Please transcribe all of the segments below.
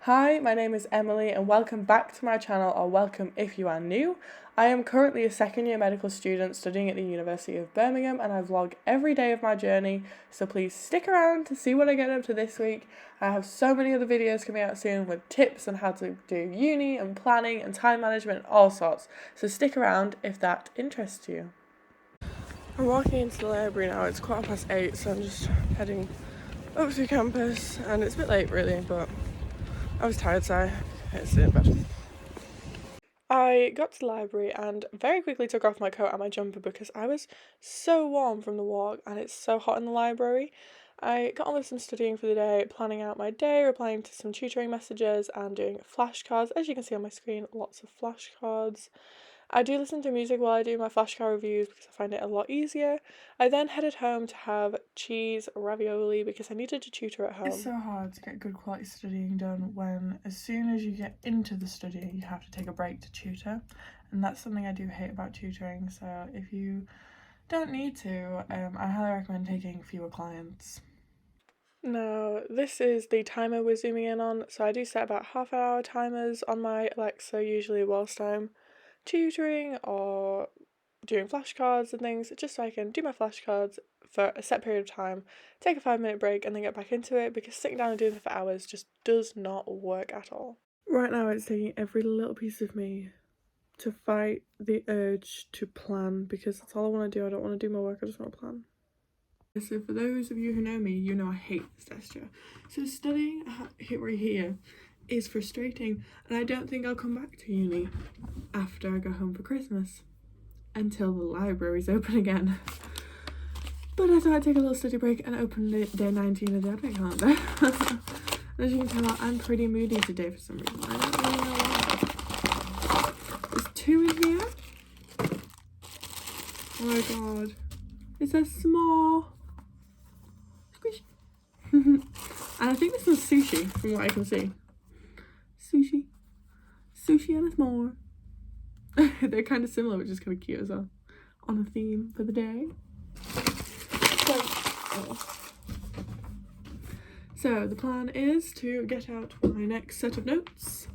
Hi, my name is Emily and welcome back to my channel, or welcome if you are new. I am currently a second year medical student studying at the University of Birmingham and I vlog every day of my journey, so please stick around to see what I get up to this week. I have so many other videos coming out soon with tips on how to do uni and planning and time management and all sorts, so stick around if that interests you. I'm walking into the library now, it's 8:15, so I'm just heading up to campus and it's a bit late really, but I was tired, so I had to sit in bed. I got to the library and very quickly took off my coat and my jumper because I was so warm from the walk and it's so hot in the library. I got on with some studying for the day, planning out my day, replying to some tutoring messages and doing flashcards. As you can see on my screen, lots of flashcards. I do listen to music while I do my flashcard reviews because I find it a lot easier. I then headed home to have cheese ravioli because I needed to tutor at home. It's so hard to get good quality studying done when as soon as you get into the study you have to take a break to tutor, and that's something I do hate about tutoring, so if you don't need to, I highly recommend taking fewer clients. Now, this is the timer we're zooming in on, so I do set about half-hour timers on my Alexa usually whilst I'm tutoring or doing flashcards and things, just so I can do my flashcards for a set period of time, take a 5-minute break and then get back into it, because sitting down and doing it for hours just does not work at all. Right now it's taking every little piece of me to fight the urge to plan, because that's all I want to do. I don't want to do my work, I just want to plan. So for those of you who know me, you know I hate this gesture. So studying right here is frustrating, and I don't think I'll come back to uni after I go home for Christmas until the library's open again. But I thought I'd take a little study break and open day 19 of the advent calendar. As you can tell, I'm pretty moody today for some reason. I don't really know why. There's 2 in here. Oh my god. It's so small. Squish. And I think this was sushi from what I can see. Sushi. Sushi and a s'more. They're kind of similar, which is kind of cute as well. On a theme for the day. So the plan is to get out my next set of notes,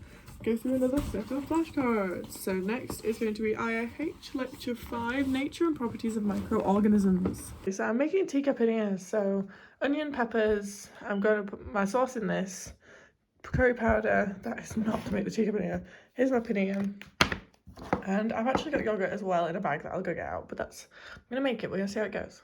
go through another set of flashcards. So next is going to be IIH Lecture 5, Nature and Properties of Microorganisms. So I'm making tikka paniyas, so onion, peppers, I'm going to put my sauce in this, curry powder, that is not to make the tikka paniya. Here's my paniya. And I've actually got yogurt as well in a bag that I'll go get out, but I'm going to make it, we're going to see how it goes.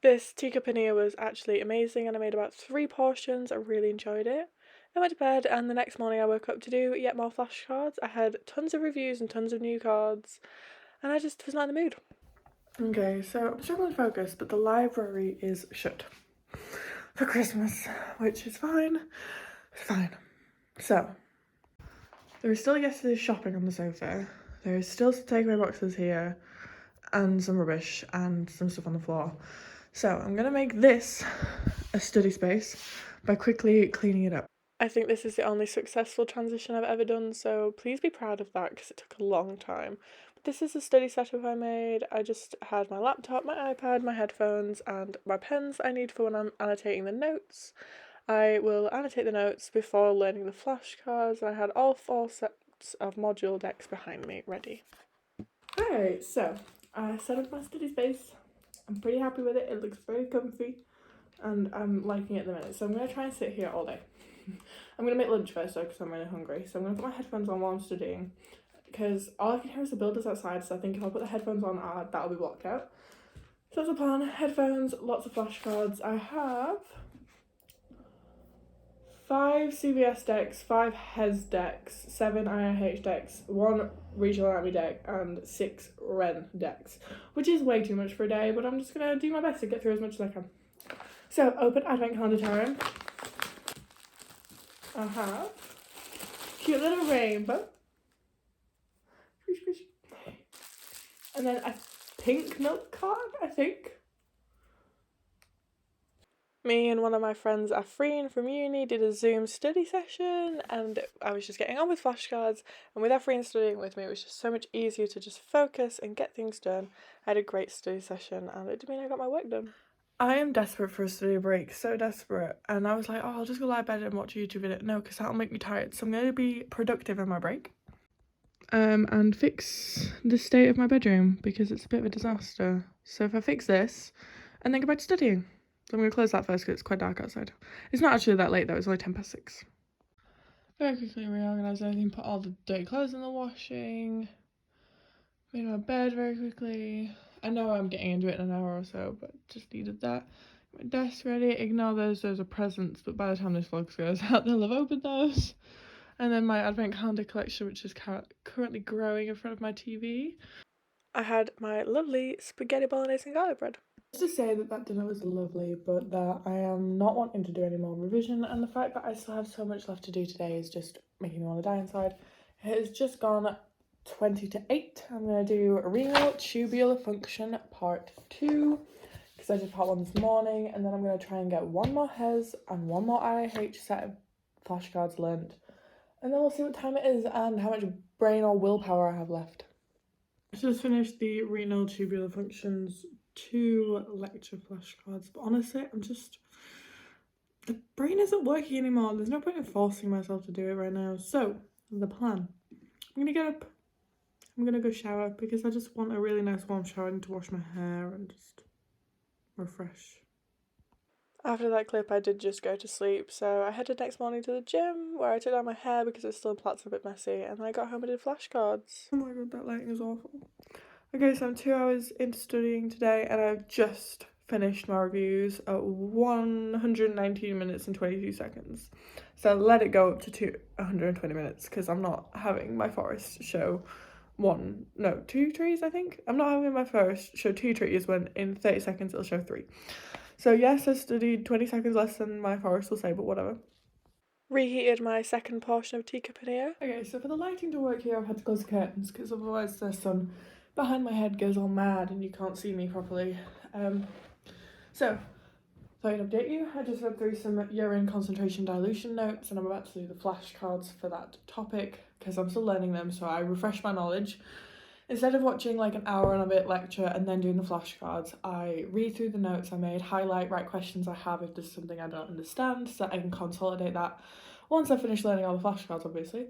This tikka paneer was actually amazing and I made about 3 portions. I really enjoyed it. I went to bed and the next morning I woke up to do yet more flashcards. I had tons of reviews and tons of new cards and I just was not in the mood. Okay, so I'm struggling to focus, but the library is shut for Christmas, which is fine. It's fine. So, there is still yesterday's shopping on the sofa. There is still some takeaway boxes here and some rubbish and some stuff on the floor. So I'm going to make this a study space by quickly cleaning it up. I think this is the only successful transition I've ever done, so please be proud of that because it took a long time. But this is a study setup I made. I just had my laptop, my iPad, my headphones and my pens I need for when I'm annotating the notes. I will annotate the notes before learning the flashcards. I had all 4 sets of module decks behind me ready. Alright, so I set up my study space. I'm pretty happy with it. It looks very comfy and I'm liking it at the minute. So I'm going to try and sit here all day. I'm going to make lunch first though because I'm really hungry. So I'm going to put my headphones on while I'm studying because all I can hear is the builders outside. So I think if I put the headphones on, that'll be blocked out. So that's the plan. Headphones, lots of flashcards. I have 5 CVS decks, 5 HES decks, 7 IIH decks, 1 Regional Army deck, and 6 Ren decks, which is way too much for a day, but I'm just going to do my best to get through as much as I can. So, open Advent calendar time. I have cute little rainbow. And then a pink milk card, I think. Me and one of my friends, Afreen from uni, did a Zoom study session and I was just getting on with flashcards, and with Afreen studying with me it was just so much easier to just focus and get things done. I had a great study session and it did mean I got my work done. I am desperate for a study break, so desperate. And I was like, oh, I'll just go lie in bed and watch a YouTube video. No, because that'll make me tired. So I'm going to be productive in my break. And fix the state of my bedroom because it's a bit of a disaster. So if I fix this and then go back to studying. So I'm going to close that first because it's quite dark outside. It's not actually that late though, it's only 6:10. Very quickly reorganise everything, put all the dirty clothes in the washing. Made my bed very quickly. I know I'm getting into it in an hour or so, but just needed that. My desk ready. Ignore those are presents, but by the time this vlog goes out, they'll have opened those. And then my advent calendar collection, which is currently growing in front of my TV. I had my lovely spaghetti bolognese and garlic bread. Just to say that dinner was lovely, but that I am not wanting to do any more revision, and the fact that I still have so much left to do today is just making me want to die inside. It has just gone 20 to 8. I'm going to do renal tubular function part 2 because I did part 1 this morning, and then I'm going to try and get one more HES and one more IIH set of flashcards learnt, and then we'll see what time it is and how much brain or willpower I have left. I just finished the renal tubular functions 2 lecture flashcards, but honestly the brain isn't working anymore. There's no point in forcing myself to do it right now. So the plan, I'm gonna get up, I'm gonna go shower because I just want a really nice warm shower and to wash my hair and just refresh. After that clip I did just go to sleep, so I headed next morning to the gym where I took down my hair because it's still plaits a bit messy, and then I got home and did flashcards. Oh my god, that lighting is awful. Okay, so I'm 2 hours into studying today and I've just finished my reviews at 119 minutes and 22 seconds. So let it go up to 120 minutes because I'm not having my forest show 2 trees, I think. I'm not having my forest show 2 trees when in 30 seconds it'll show 3. So yes, I studied 20 seconds less than my forest will say, but whatever. Reheated my second portion of teacup in here. Okay, so for the lighting to work here I've had to close the curtains because otherwise the sun behind my head goes all mad and you can't see me properly. So, thought I'd update you. I just read through some urine concentration dilution notes and I'm about to do the flashcards for that topic because I'm still learning them, so I refresh my knowledge. Instead of watching like an hour and a bit lecture and then doing the flashcards, I read through the notes I made, write questions I have if there's something I don't understand so that I can consolidate that once I finish learning all the flashcards, obviously.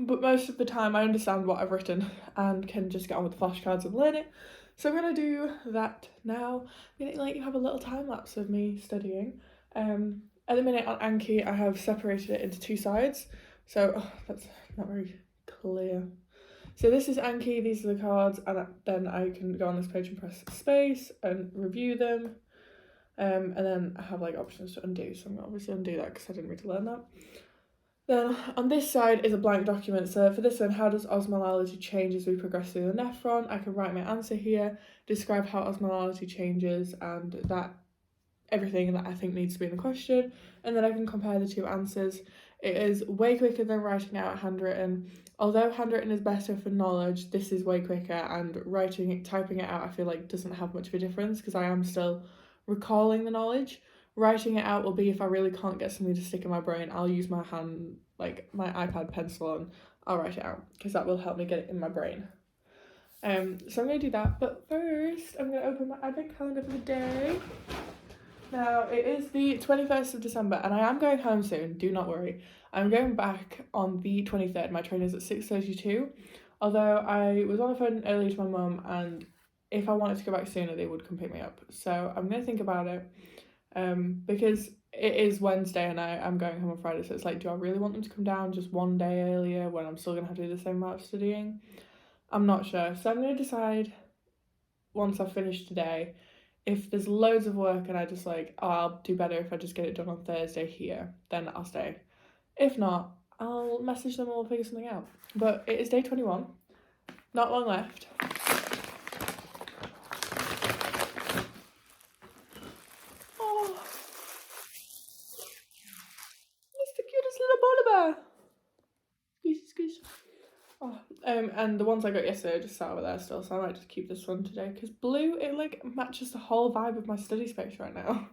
But most of the time I understand what I've written and can just get on with the flashcards and learn it. So I'm going to do that now. I'm going to let you have a little time lapse of me studying. At the minute on Anki I have separated it into 2 sides. So, that's not very clear. So this is Anki, these are the cards, and then I can go on this page and press space and review them. And then I have like options to undo, so I'm going to obviously undo that because I didn't really learn that. Then on this side is a blank document, so for this one, how does osmolality change as we progress through the nephron? I can write my answer here, describe how osmolality changes and that everything that I think needs to be in the question, and then I can compare the 2 answers. It is way quicker than writing out handwritten. Although handwritten is better for knowledge, this is way quicker, and typing it out I feel like doesn't have much of a difference because I am still recalling the knowledge. Writing it out will be if I really can't get something to stick in my brain, I'll use my hand, like my iPad pencil, and I'll write it out because that will help me get it in my brain. So I'm going to do that, but first I'm going to open my advent calendar for the day. Now it is the 21st of December and I am going home soon, do not worry. I'm going back on the 23rd, my train is at 6:32, although I was on the phone earlier to my mum and if I wanted to go back sooner they would come pick me up. So I'm going to think about it. Because it is Wednesday and I'm going home on Friday, so it's like, do I really want them to come down just one day earlier when I'm still going to have to do the same amount of studying? I'm not sure, so I'm going to decide once I've finished today. If there's loads of work and I just like, oh, I'll do better if I just get it done on Thursday here, then I'll stay. If not, I'll message them and we'll figure something out. But it is day 21, not long left. And the ones I got yesterday are just sat over there still, so I might just keep this one today because blue, it like matches the whole vibe of my study space right now.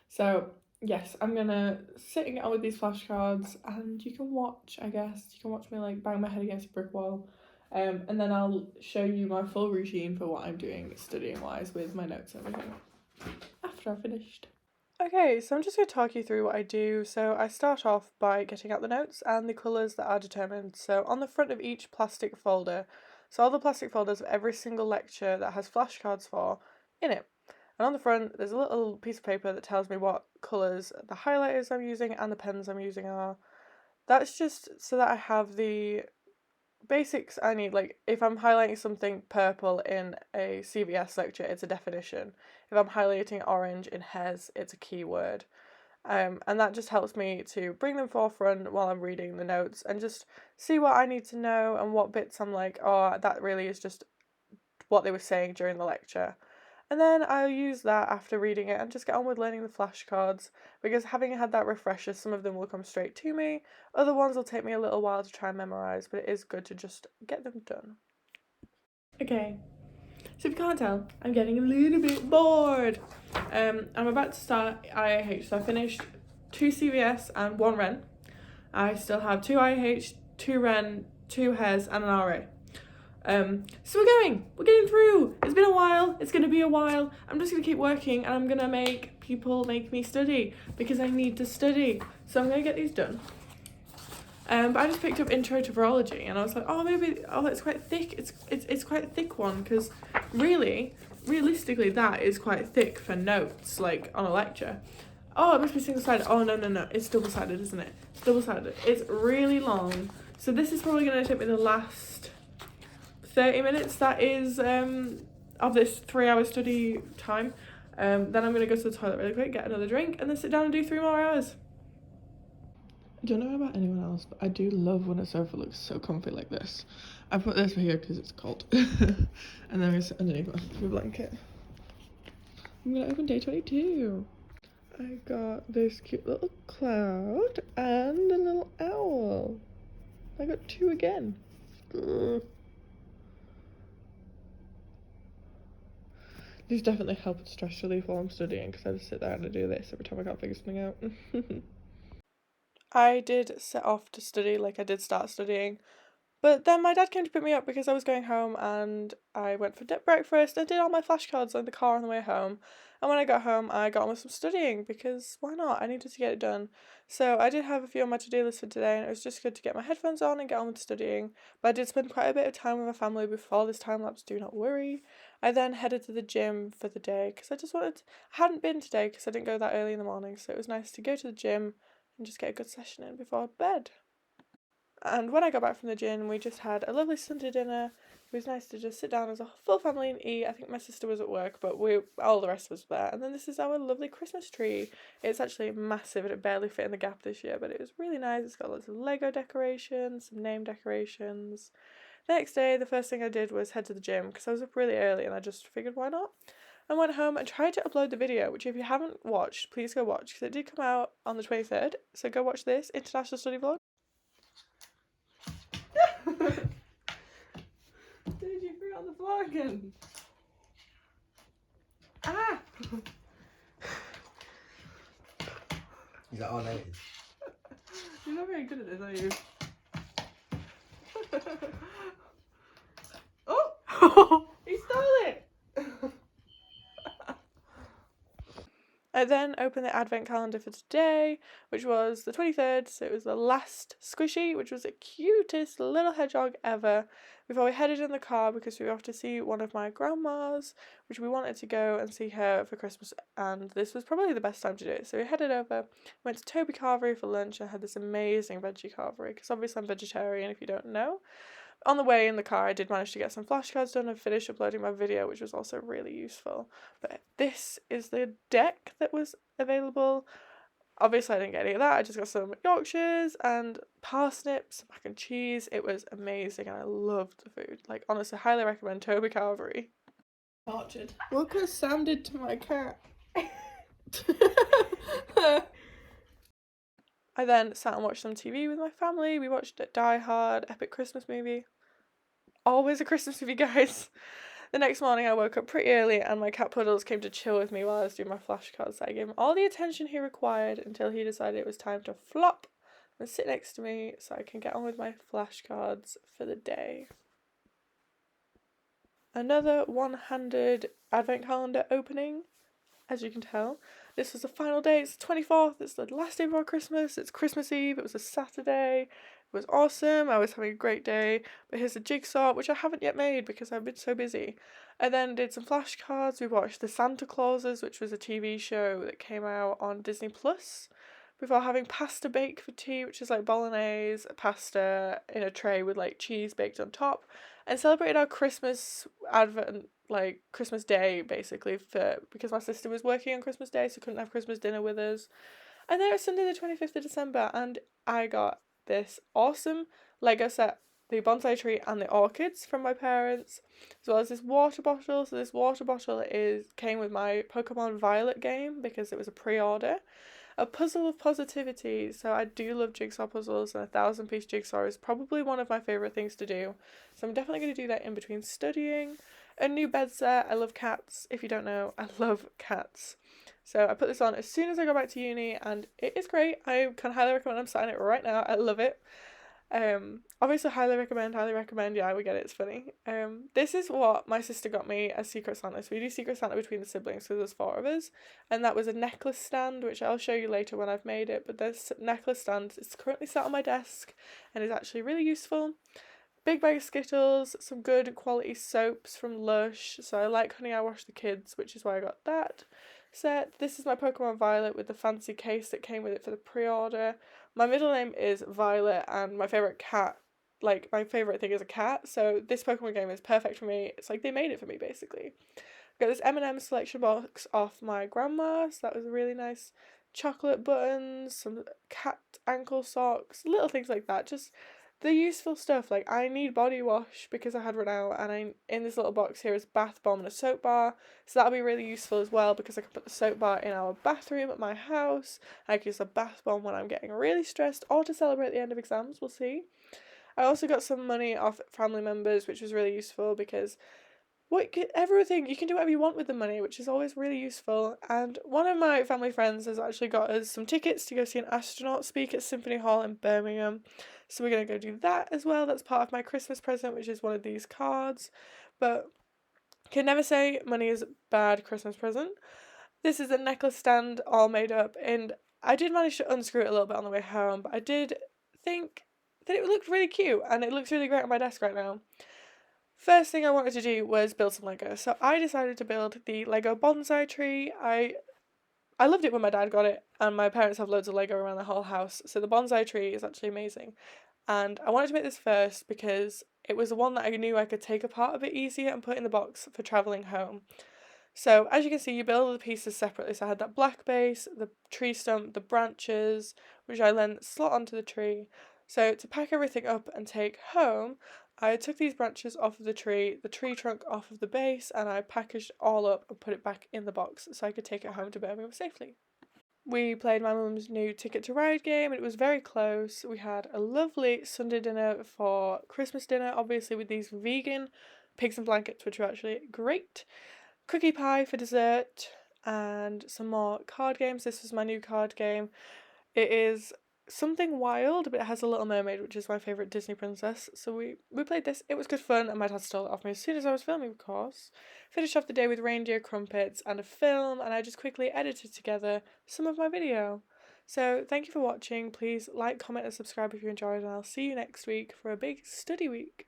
So yes, I'm gonna sit and get on with these flashcards and you can watch, I guess. You can watch me like bang my head against a brick wall And then I'll show you my full routine for what I'm doing studying wise with my notes and everything after I've finished. Okay, so I'm just going to talk you through what I do. So I start off by getting out the notes and the colours that are determined. So on the front of each plastic folder, so all the plastic folders of every single lecture that has flashcards for in it. And on the front, there's a little piece of paper that tells me what colours the highlighters I'm using and the pens I'm using are. That's just so that I have the basics I need. Like, if I'm highlighting something purple in a CVS lecture, it's a definition. If I'm highlighting orange in HES, it's a keyword. And that just helps me to bring them forefront while I'm reading the notes and just see what I need to know and what bits I'm like, oh, that really is just what they were saying during the lecture. And then I'll use that after reading it and just get on with learning the flashcards, because having had that refresher, some of them will come straight to me, other ones will take me a little while to try and memorise, but it is good to just get them done. Okay, so if you can't tell, I'm getting a little bit bored. I'm about to start IAH, so I finished 2 CVS and 1 Ren. I still have 2 IAH, 2 Ren, 2 HES and an RA. So we're getting through. It's been a while, it's gonna be a while. I'm just gonna keep working and I'm gonna make people make me study because I need to study. So I'm gonna get these done. But I just picked up Intro to Virology and I was like, it's quite thick. It's quite a thick one, because realistically that is quite thick for notes, like on a lecture. Oh, it must be single-sided. Oh, no, it's double-sided, isn't it? It's double-sided. It's really long. So this is probably gonna take me the last 30 minutes that is of this 3-hour study time. Then I'm going to go to the toilet really quick, get another drink, and then sit down and do 3 more hours. I don't know about anyone else, but I do love when a sofa looks so comfy like this. I put this for here because it's cold. And then I sit underneath my blanket. I'm going to open day 22. I got this cute little cloud and a little owl. I got 2 again. These definitely help with stress relief while I'm studying, because I just sit there and I do this every time I can't figure something out. I did set off to study, like I did start studying, but then my dad came to pick me up because I was going home, and I went for breakfast and did all my flashcards in the car on the way home. And when I got home, I got on with some studying, because why not? I needed to get it done. So I did have a few on my to-do list for today, and it was just good to get my headphones on and get on with studying. But I did spend quite a bit of time with my family before this time lapse, do not worry. I then headed to the gym for the day because I hadn't been today because I didn't go that early in the morning, so it was nice to go to the gym and just get a good session in before bed. And when I got back from the gym, we just had a lovely Sunday dinner. It was nice to just sit down as a full family and eat. I think my sister was at work, but all the rest of us were there. And then this is our lovely Christmas tree. It's actually massive and it barely fit in the gap this year, but it was really nice. It's got lots of Lego decorations, some name decorations. The next day, the first thing I did was head to the gym because I was up really early and I just figured why not. I went home and tried to upload the video, which if you haven't watched, please go watch, because it did come out on the 23rd. So go watch this International Study Vlog. Did you put it on the floor again? Ah! Is that all that is? You're not very good at this, are you? Oh! He stole it! I then opened the advent calendar for today, which was the 23rd, so it was the last squishy, which was the cutest little hedgehog ever, before we headed in the car because we were off to see one of my grandmas, which we wanted to go and see her for Christmas, and this was probably the best time to do it. So we headed over, went to Toby Carvery for lunch, and had this amazing veggie carvery, because obviously I'm vegetarian if you don't know. On the way in the car, I did manage to get some flashcards done and finish uploading my video, which was also really useful. But this is the deck that was available. Obviously, I didn't get any of that. I just got some Yorkshires and parsnips, mac and cheese. It was amazing and I loved the food. Like, honestly, highly recommend Toby Carvery. Tortured. Look what Sam did to my cat. I then sat and watched some TV with my family. We watched Die Hard, epic Christmas movie. Always a Christmas movie, guys. The next morning I woke up pretty early and my cat Puddles came to chill with me while I was doing my flashcards. So I gave him all the attention he required until he decided it was time to flop and sit next to me so I can get on with my flashcards for the day. another one-handed advent calendar opening, as you can tell. This was the final day, it's the 24th, it's the last day before Christmas, it's Christmas Eve, it was a Saturday, it was awesome, I was having a great day, but here's a jigsaw, which I haven't yet made because I've been so busy. I then did some flashcards, we watched The Santa Clauses, which was a TV show that came out on Disney Plus, before having pasta bake for tea, which is like bolognese pasta in a tray with like cheese baked on top, and celebrated our Christmas advent, like Christmas Day basically, because my sister was working on Christmas Day, so couldn't have Christmas dinner with us. And then it was Sunday the 25th of December, and I got this awesome Lego set, the bonsai tree and the orchids from my parents, as well as this water bottle. So this water bottle came with my Pokemon Violet game because it was a pre-order. A puzzle of positivity. So I do love jigsaw puzzles, and a 1,000-piece jigsaw is probably one of my favourite things to do. So I'm definitely going to do that in between studying. A new bed set. I love cats. If you don't know, I love cats. So I put this on as soon as I go back to uni, and it is great. I can highly recommend. I'm starting it right now. I love it. Obviously highly recommend, yeah, we get it, it's funny. This is what my sister got me as Secret Santa. So we do Secret Santa between the siblings, so there's 4 of us, and that was a necklace stand, which I'll show you later when I've made it, but this necklace stand is currently sat on my desk, and is actually really useful. Big bag of Skittles, some good quality soaps from Lush, so I like Honey I Wash the Kids, which is why I got that set. This is my Pokemon Violet with the fancy case that came with it for the pre-order. My middle name is Violet, and my favourite thing is a cat, so this Pokemon game is perfect for me. It's like they made it for me, basically. I've got this M&M selection box off my grandma, so that was really nice. Chocolate buttons, some cat ankle socks, little things like that, just the useful stuff. Like, I need body wash because I had run out, and in this little box here is bath bomb and a soap bar, so that'll be really useful as well because I can put the soap bar in our bathroom at my house. I can use the bath bomb when I'm getting really stressed or to celebrate the end of exams, we'll see. I also got some money off family members, which was really useful because everything, you can do whatever you want with the money, which is always really useful. And one of my family friends has actually got us some tickets to go see an astronaut speak at Symphony Hall in Birmingham, so we're going to go do that as well. That's part of my Christmas present, which is one of these cards, but can never say money is a bad Christmas present. This is a necklace stand all made up, and I did manage to unscrew it a little bit on the way home, but I did think that it looked really cute, and it looks really great on my desk right now. First thing I wanted to do was build some Lego, so I decided to build the Lego bonsai tree. I loved it when my dad got it, and my parents have loads of Lego around the whole house, so the bonsai tree is actually amazing. And I wanted to make this first because it was the one that I knew I could take apart a bit easier and put in the box for travelling home. So as you can see, you build all the pieces separately. So I had that black base, the tree stump, the branches, which I then slot onto the tree. So to pack everything up and take home, I took these branches off of the tree trunk off of the base, and I packaged all up and put it back in the box so I could take it home to Birmingham safely. We played my mum's new Ticket to Ride game, and it was very close. We had a lovely Sunday dinner for Christmas dinner, obviously with these vegan pigs and blankets, which were actually great. Cookie pie for dessert, and some more card games. This was my new card game. It is something wild, but it has a Little Mermaid, which is my favourite Disney princess. So we played this. It was good fun, and my dad stole it off me as soon as I was filming, of course. Finished off the day with reindeer crumpets and a film, and I just quickly edited together some of my video. So thank you for watching. Please like, comment and subscribe if you enjoyed, and I'll see you next week for a big study week.